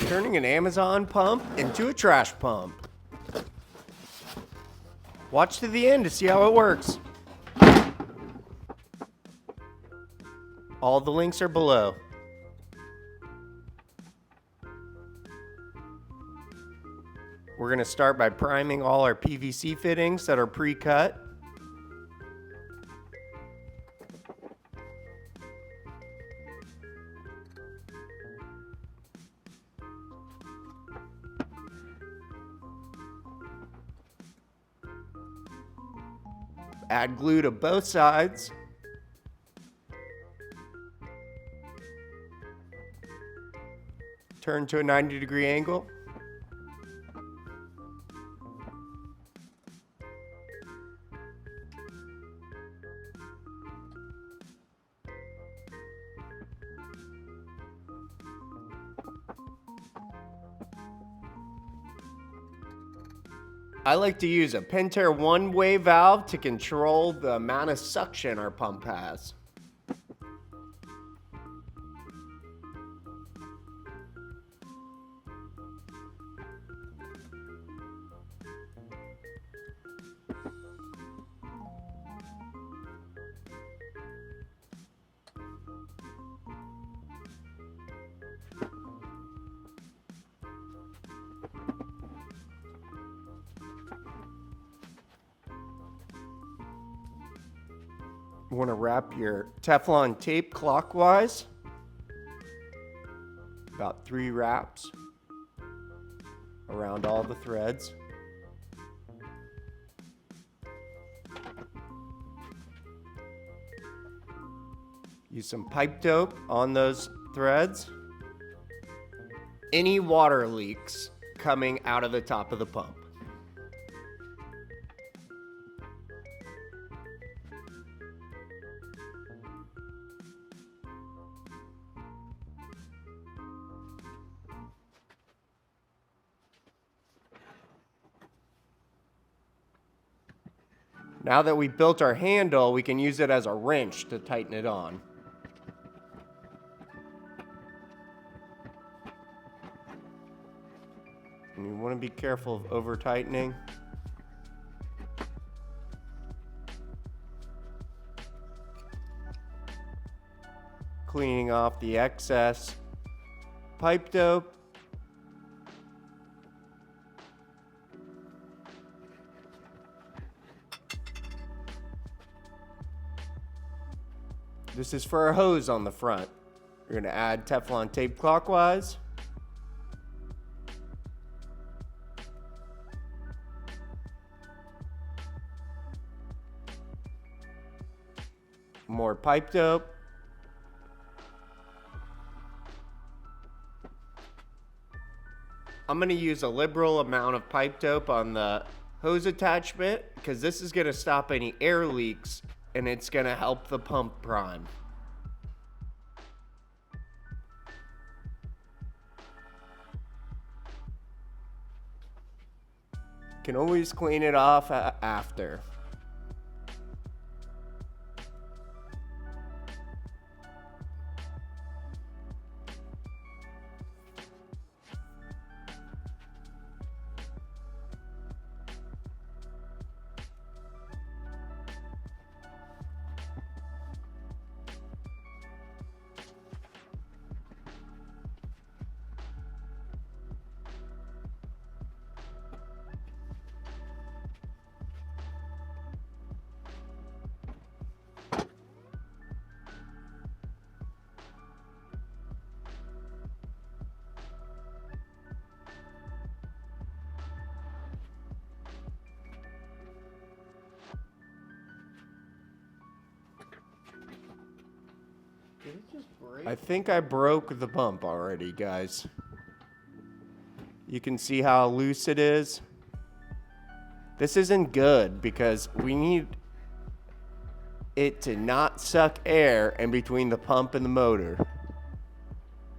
Turning an Amazon pump into a trash pump. Watch to the end to see how it works. All the links are below. We're going to start by priming all our PVC fittings that are pre-cut. Add glue to both sides. Turn to a 90-degree angle. I like to use a Pentair one-way valve to control the amount of suction our pump has. You want to wrap your Teflon tape clockwise, about 3 wraps around all the threads. Use some pipe dope on those threads. Any water leaks coming out of the top of the pump. Now that we built our handle, we can use it as a wrench to tighten it on. And you want to be careful of over tightening. Cleaning off the excess pipe dope. This is for our hose on the front. We're going to add Teflon tape clockwise. More pipe dope. I'm going to use a liberal amount of pipe dope on the hose attachment because this is going to stop any air leaks and it's going to help the pump prime. Can always clean it off after. Did it just break? I think I broke the pump already, guys. You can see how loose it is. This isn't good because we need it to not suck air in between the pump and the motor.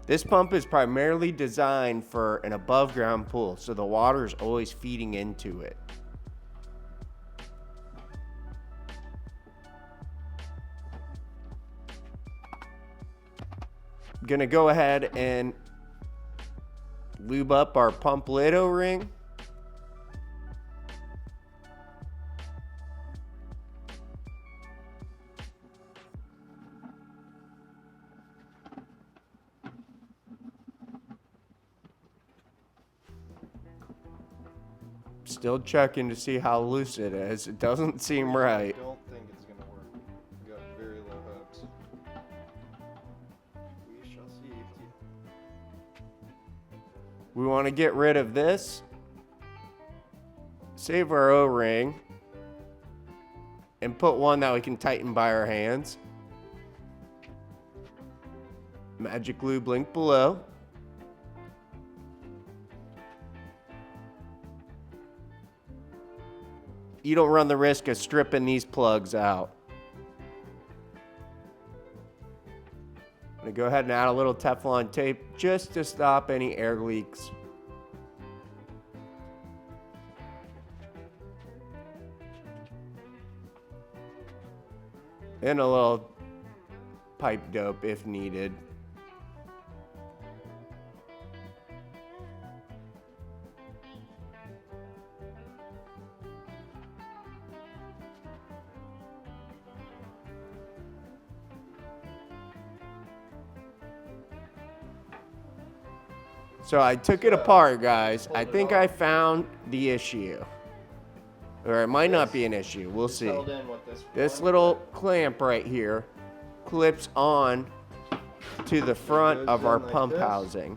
This pump is primarily designed for an above ground pool, so the water is always feeding into it. I'm gonna go ahead and lube up our pump lid O-ring. Still checking to see how loose it is. It doesn't seem right. I don't think it's gonna work. We got very low hopes. We shall see. We want to get rid of this. Save our O-ring. And put one that we can tighten by our hands. Magic lube link below. You don't run the risk of stripping these plugs out. I'm gonna go ahead and add a little Teflon tape just to stop any air leaks. And a little pipe dope if needed. So I took it apart, guys. I think I found the issue. Or it might not be an issue. We'll see. This little clamp right here clips on to the front of our pump housing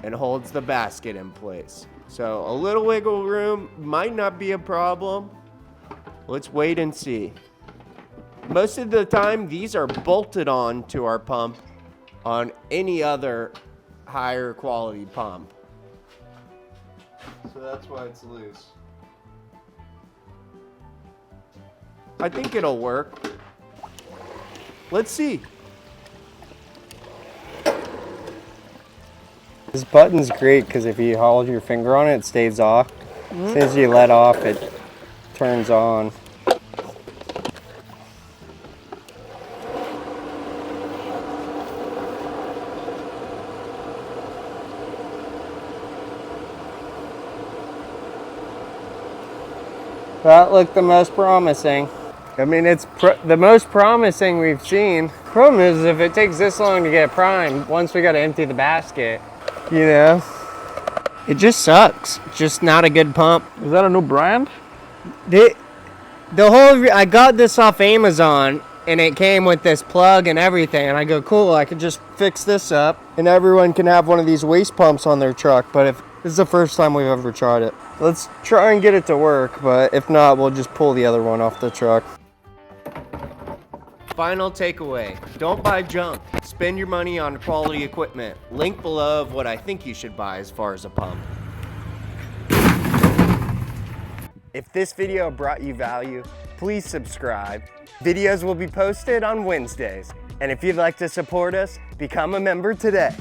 and holds the basket in place. So a little wiggle room might not be a problem. Let's wait and see. Most of the time, these are bolted on to our pump on any other higher quality pump. So that's why it's loose. I think it'll work. Let's see. This button's great because if you hold your finger on it, it stays off. As soon as you let off, it turns on. That looked the most promising. I mean, it's the most promising we've seen. Problem is, if it takes this long to get primed, once we got to empty the basket, you know, It just sucks. Just not a good pump. Is that a new brand? I got this off Amazon and it came with this plug and everything, and I go, cool, I could just fix this up and everyone can have one of these waste pumps on their truck. But if this is the first time we've ever tried it, let's try and get it to work, but if not, we'll just pull the other one off the truck. Final takeaway, don't buy junk. Spend your money on quality equipment. Link below of what I think you should buy as far as a pump. If this video brought you value, please subscribe. Videos will be posted on Wednesdays. And if you'd like to support us, become a member today.